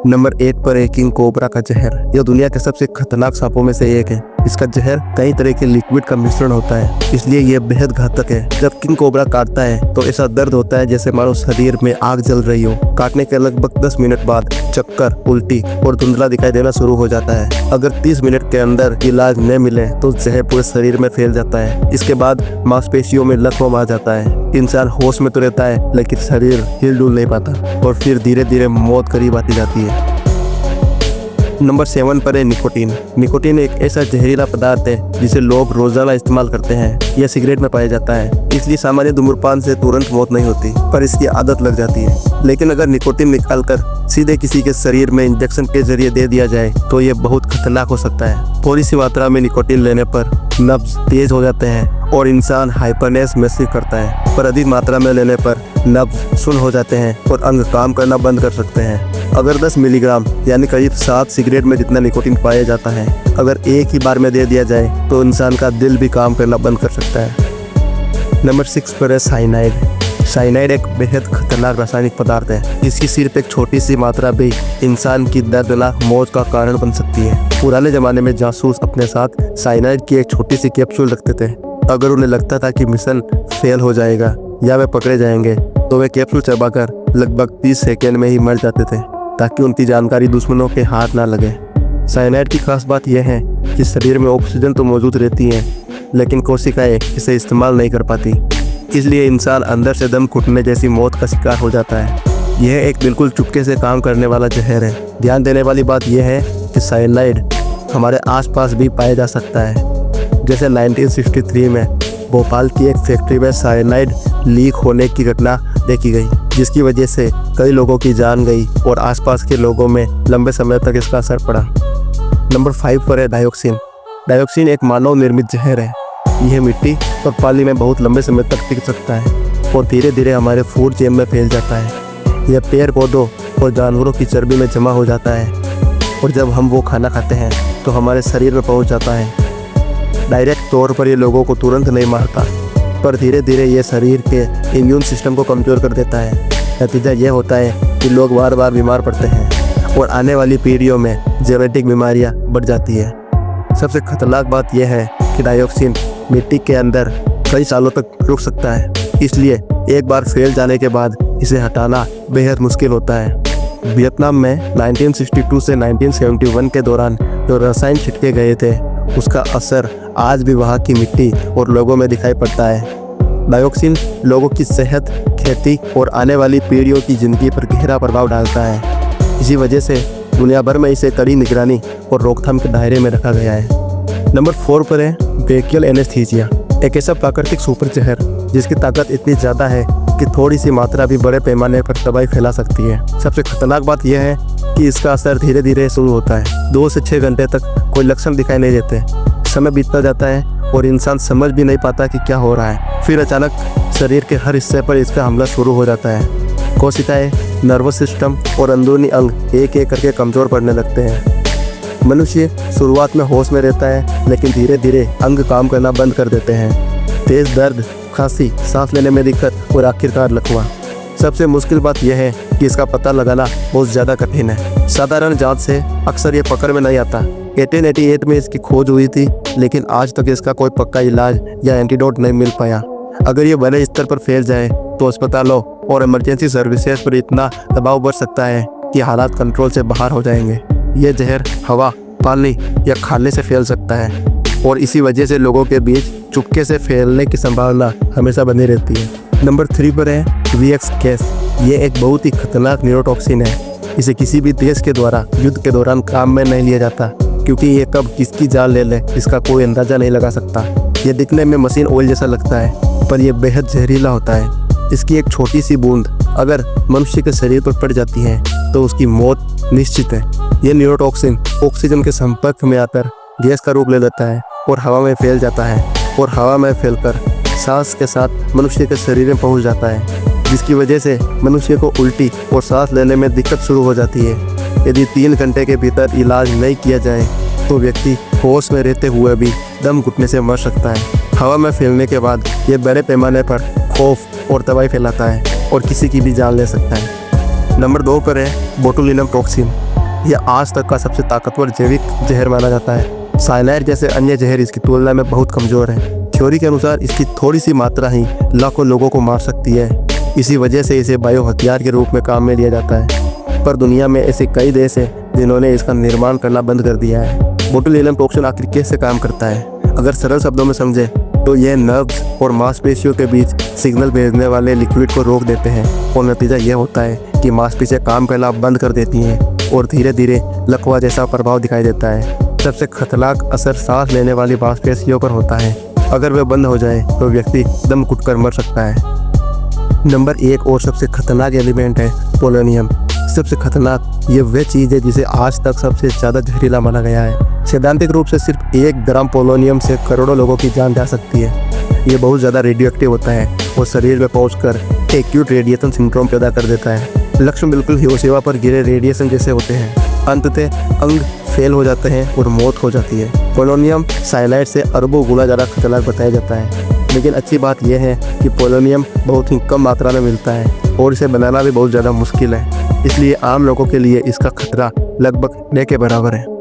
Number 8 पर है king cobra का जहर। यह दुनिया के सबसे खतरनाक सांपों में से एक है। इसका जहर कई तरह के लिक्विड का मिश्रण होता है, इसलिए यह बेहद घातक है। जब किंग कोबरा काटता है तो ऐसा दर्द होता है जैसे मानो शरीर में आग जल रही हो। काटने के लगभग 10 मिनट बाद चक्कर, उल्टी और धुंधला दिखाई देना शुरू हो जाता है। अगर 30 मिनट के अंदर इलाज न मिले तो जहर पूरे शरीर में फैल जाता है। इसके बाद मांसपेशियों में लकवा आ जाता है। इंसान होश में तो रहता है लेकिन शरीर हिल डुल नहीं पाता और फिर धीरे धीरे मौत करीब आती जाती है। नंबर 7 पर है निकोटीन। निकोटीन एक ऐसा जहरीला पदार्थ है जिसे लोग रोजाना इस्तेमाल करते हैं। यह सिगरेट में पाया जाता है, इसलिए सामान्य धूम्रपान से तुरंत मौत नहीं होती, पर इसकी आदत लग जाती है। लेकिन अगर निकोटीन निकालकर सीधे किसी के शरीर में इंजेक्शन के जरिए दे दिया जाए तो ये बहुत खतरनाक हो सकता है। थोड़ी सी मात्रा में निकोटीन लेने पर नब्ज तेज हो जाते हैं और इंसान हाइपरनेस महसूस करता है, पर अधिक मात्रा में लेने पर नब्ज सुन्न हो जाते हैं और अंग काम करना बंद कर सकते हैं। अगर 10 मिलीग्राम यानी करीब 7 सिगरेट में जितना निकोटीन पाया जाता है, अगर एक ही बार में दे दिया जाए तो इंसान का दिल भी काम करना बंद कर सकता है। नंबर 6 पर है साइनाइड। साइनाइड एक बेहद खतरनाक रासायनिक पदार्थ है। इसकी सिर्फ एक छोटी सी मात्रा भी इंसान की दर्दनाक मौत का कारण बन सकती है। पुराने जमाने में जासूस अपने साथ साइनाइड की एक छोटी सी कैप्सूल रखते थे। अगर उन्हें लगता था कि मिशन फेल हो जाएगा या वे पकड़े जाएंगे तो वे कैप्सूल चबाकर लगभग 30 सेकेंड में ही मर जाते थे, ताकि उनकी जानकारी दुश्मनों के हाथ ना लगे। साइनाइड की खास बात यह है कि शरीर में ऑक्सीजन तो मौजूद रहती है, लेकिन कोशिकाएं इसे इस्तेमाल नहीं कर पाती, इसलिए इंसान अंदर से दम घुटने जैसी मौत का शिकार हो जाता है। यह एक बिल्कुल चुपके से काम करने वाला जहर है। ध्यान देने वाली बात यह है कि साइनाइड हमारे आसपास भी पाया जा सकता है। जैसे 1963 में भोपाल की एक फैक्ट्री में साइनाइड लीक होने की घटना देखी गई, जिसकी वजह से कई लोगों की जान गई और आसपास के लोगों में लंबे समय तक इसका असर पड़ा। नंबर 5 पर है डायोक्सिन। डायोक्सिन एक मानव निर्मित जहर है। यह मिट्टी और पानी में बहुत लंबे समय तक टिक सकता है और धीरे धीरे हमारे फूड चेन में फैल जाता है। यह पेड़ पौधों और जानवरों की चर्बी में जमा हो जाता है और जब हम वो खाना खाते हैं तो हमारे शरीर में पहुंच जाता है। डायरेक्ट तौर पर ये लोगों को तुरंत नहीं मारता, पर धीरे धीरे ये शरीर के इम्यून सिस्टम को कमज़ोर कर देता है। नतीजा ये होता है कि लोग बार बार बीमार पड़ते हैं और आने वाली पीढ़ियों में जेनेटिक बीमारियां बढ़ जाती है। सबसे खतरनाक बात यह है कि डायोक्सिन मिट्टी के अंदर कई सालों तक रुक सकता है, इसलिए एक बार फैल जाने के बाद इसे हटाना बेहद मुश्किल होता है। वियतनाम में 1962 से 1971 के दौरान जो रसायन छिड़के गए थे, उसका असर आज भी वहाँ की मिट्टी और लोगों में दिखाई पड़ता है। डायोक्सिन लोगों की सेहत, खेती और आने वाली पीढ़ियों की जिंदगी पर गहरा प्रभाव डालता है। इसी वजह से दुनिया भर में इसे कड़ी निगरानी और रोकथाम के दायरे में रखा गया है। नंबर 4 पर है ब्रेकियल एनेस्थीसिया। एक ऐसा प्राकृतिक सुपर जहर जिसकी ताकत इतनी ज़्यादा है कि थोड़ी सी मात्रा भी बड़े पैमाने पर तबाही फैला सकती है। सबसे खतरनाक बात यह है कि इसका असर धीरे धीरे शुरू होता है। 2 से 6 घंटे तक कोई लक्षण दिखाई नहीं देते। समय बीतता जाता है और इंसान समझ भी नहीं पाता कि क्या हो रहा है। फिर अचानक शरीर के हर हिस्से पर इसका हमला शुरू हो जाता है। कोशिकाएं, नर्वस सिस्टम और अंदरूनी अंग एक एक करके कमज़ोर पड़ने लगते हैं। मनुष्य शुरुआत में होश में रहता है, लेकिन धीरे धीरे अंग काम करना बंद कर देते हैं। तेज दर्द, खांसी, सांस लेने में दिक्कत और आखिरकार लकवा। सबसे मुश्किल बात यह है कि इसका पता लगाना बहुत ज़्यादा कठिन है। साधारण जांच से अक्सर ये पकड़ में नहीं आता। 1888 में इसकी खोज हुई थी, लेकिन आज तक इसका कोई पक्का इलाज या एंटीडोट नहीं मिल पाया। अगर ये बड़े स्तर पर फैल जाए तो अस्पतालों और इमरजेंसी सर्विसेज पर इतना दबाव बढ़ सकता है कि हालात कंट्रोल से बाहर हो जाएंगे। ये जहर हवा, पानी या खाने से फैल सकता है और इसी वजह से लोगों के बीच चुपके से फैलने की संभावना हमेशा बनी रहती है। नंबर 3 पर है VX गैस। ये एक बहुत ही खतरनाक न्यूरोटॉक्सिन है। इसे किसी भी देश के द्वारा युद्ध के दौरान काम में नहीं लिया जाता, क्योंकि ये कब किसकी जान ले ले इसका कोई अंदाजा नहीं लगा सकता। ये दिखने में मशीन ऑयल जैसा लगता है, पर यह बेहद जहरीला होता है। इसकी एक छोटी सी बूंद अगर मनुष्य के शरीर पर पड़ जाती है तो उसकी मौत निश्चित है। यह न्यूरोटॉक्सिन ऑक्सीजन के संपर्क में आकर गैस का रूप ले लेता है और हवा में फैल जाता है और हवा में फैलकर सांस के साथ मनुष्य के शरीर में पहुंच जाता है, जिसकी वजह से मनुष्य को उल्टी और सांस लेने में दिक्कत शुरू हो जाती है। यदि 3 घंटे के भीतर इलाज नहीं किया जाए तो व्यक्ति होश में रहते हुए भी दम घुटने से मर सकता है। हवा में फैलने के बाद यह बड़े पैमाने पर खौफ और तबाही फैलाता है और किसी की भी जान ले सकता है। नंबर 2 पर है बोटुलिनम टॉक्सिन। यह आज तक का सबसे ताकतवर जैविक जहर माना जाता है। साइनाइड जैसे अन्य जहर इसकी तुलना में बहुत कमज़ोर है। थ्योरी के अनुसार इसकी थोड़ी सी मात्रा ही लाखों लोगों को मार सकती है। इसी वजह से इसे बायो हथियार के रूप में काम में लिया जाता है। पर दुनिया में ऐसे कई देश हैं जिन्होंने इसका निर्माण करना बंद कर दिया है। बोटुलिनम टॉक्सिन आखिर कैसे काम करता है? अगर सरल शब्दों में समझे तो यह नर्व्स और मांसपेशियों के बीच सिग्नल भेजने वाले लिक्विड को रोक देते हैं और नतीजा यह होता है कि मांसपेशियां काम करना बंद कर देती हैं और धीरे धीरे लकवा जैसा प्रभाव दिखाई देता है। सबसे खतरनाक असर सांस लेने वाली मांसपेशियों पर होता है। अगर वह बंद हो जाए तो व्यक्ति दम घुटकर मर सकता है। नंबर 1 और सबसे खतरनाक एलिमेंट है पोलोनियम। सबसे खतरनाक ये वह चीज़ है जिसे आज तक सबसे ज़्यादा जहरीला माना गया है। सैद्धांतिक रूप से सिर्फ 1 ग्राम पोलोनियम से करोड़ों लोगों की जान जा सकती है। ये बहुत ज़्यादा रेडियोएक्टिव होता है और शरीर में पहुंचकर एक्यूट रेडिएशन सिंड्रोम पैदा कर देता है। लक्षण बिल्कुल हिरोशिमा पर गिरे रेडिएशन जैसे होते हैं। अंततः अंग फेल हो जाते हैं और मौत हो जाती है। पोलोनियम साइनाइड से अरबों गुना ज़्यादा खतरनाक बताया जाता है। लेकिन अच्छी बात यह है कि पोलोनियम बहुत ही कम मात्रा में मिलता है और इसे बनाना भी बहुत ज़्यादा मुश्किल है। इसलिए आम लोगों के लिए इसका खतरा लगभग न के बराबर है।